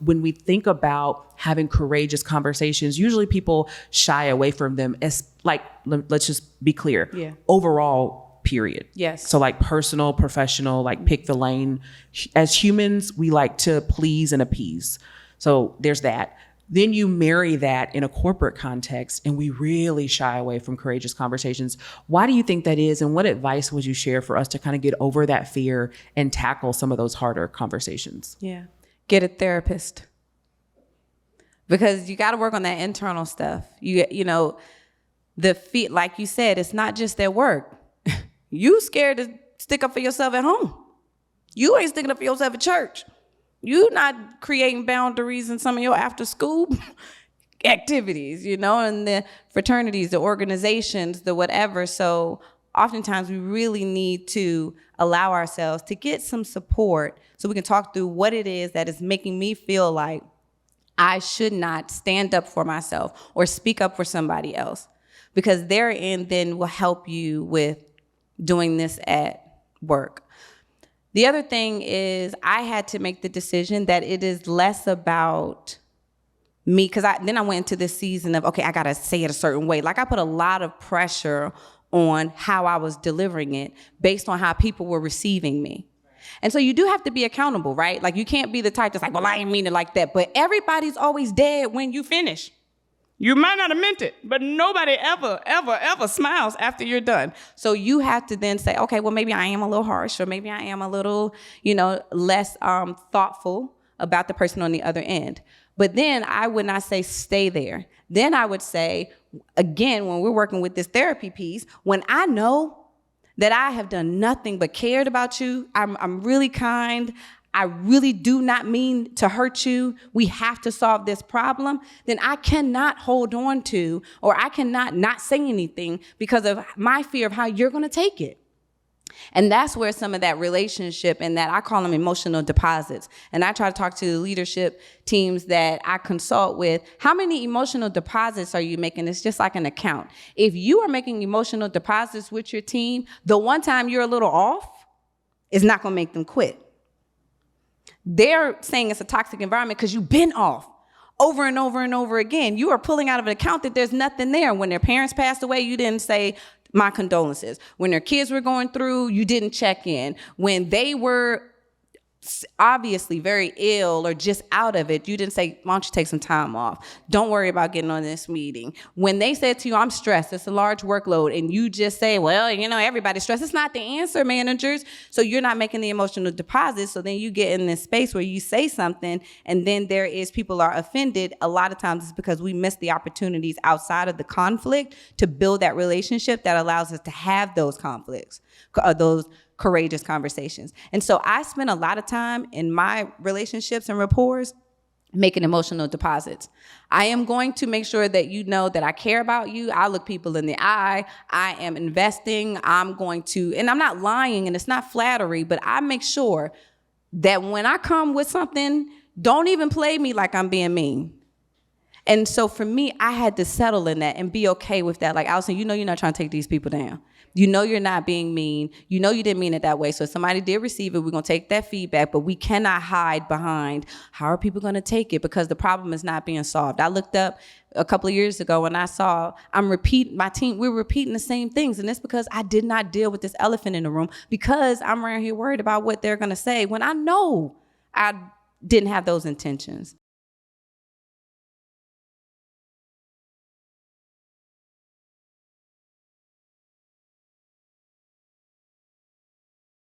when we think about having courageous conversations, usually people shy away from them as like, let's just be clear. Yeah. Overall, period. Yes. So like personal, professional, like pick the lane. As humans, we like to please and appease. So there's that. Then you marry that in a corporate context and we really shy away from courageous conversations. Why do you think that is? And what advice would you share for us to kind of get over that fear and tackle some of those harder conversations? Yeah. Get a therapist. Because you got to work on that internal stuff. You know, the feet, like you said, it's not just at work. You scared to stick up for yourself at home. You ain't sticking up for yourself at church. You not creating boundaries in some of your after school activities, you know, and the fraternities, the organizations, the whatever. So oftentimes we really need to allow ourselves to get some support so we can talk through what it is that is making me feel like I should not stand up for myself or speak up for somebody else, because therein then will help you with doing this at work. The other thing is I had to make the decision that it is less about me, because then I went into this season of, okay, I got to say it a certain way. Like I put a lot of pressure on how I was delivering it based on how people were receiving me. And so you do have to be accountable, right? Like you can't be the type that's like, well, I didn't mean it like that. But everybody's always dead when you finish. You might not have meant it, but nobody ever smiles after you're done. So you have to then say, okay, well, maybe I am a little harsh, or maybe I am a little, less thoughtful about the person on the other end. But then I would not say stay there. Then I would say, again, when we're working with this therapy piece, when I know that I have done nothing but cared about you, I'm really kind, I really do not mean to hurt you, we have to solve this problem, then I cannot hold on to, or I cannot not say anything because of my fear of how you're going to take it. And that's where some of that relationship and that I call them emotional deposits. And I try to talk to the leadership teams that I consult with. How many emotional deposits are you making? It's just like an account. If you are making emotional deposits with your team, the one time you're a little off is not going to make them quit. They're saying it's a toxic environment because you've been off over and over and over again. You are pulling out of an account that there's nothing there. When their parents passed away, you didn't say, my condolences. When their kids were going through, you didn't check in. When they were obviously very ill or just out of it, you didn't say, why don't you take some time off? Don't worry about getting on this meeting. When they said to you, I'm stressed, it's a large workload, and you just say, well, everybody's stressed. It's not the answer, managers. So you're not making the emotional deposit. So then you get in this space where you say something, and then people are offended. A lot of times it's because we miss the opportunities outside of the conflict to build that relationship that allows us to have those conflicts, those courageous conversations. And so I spend a lot of time in my relationships and rapports making emotional deposits. I am going to make sure that you know that I care about you. I look people in the eye. I am investing. I'm going to, and I'm not lying, and it's not flattery, but I make sure that when I come with something, don't even play me like I'm being mean. And so for me, I had to settle in that and be okay with that. Like Allison, you're not trying to take these people down. You're not being mean. You didn't mean it that way. So if somebody did receive it, we're going to take that feedback, but we cannot hide behind how are people going to take it, because the problem is not being solved. I looked up a couple of years ago and I saw we're repeating the same things. And it's because I did not deal with this elephant in the room, because I'm around here worried about what they're going to say when I know I didn't have those intentions.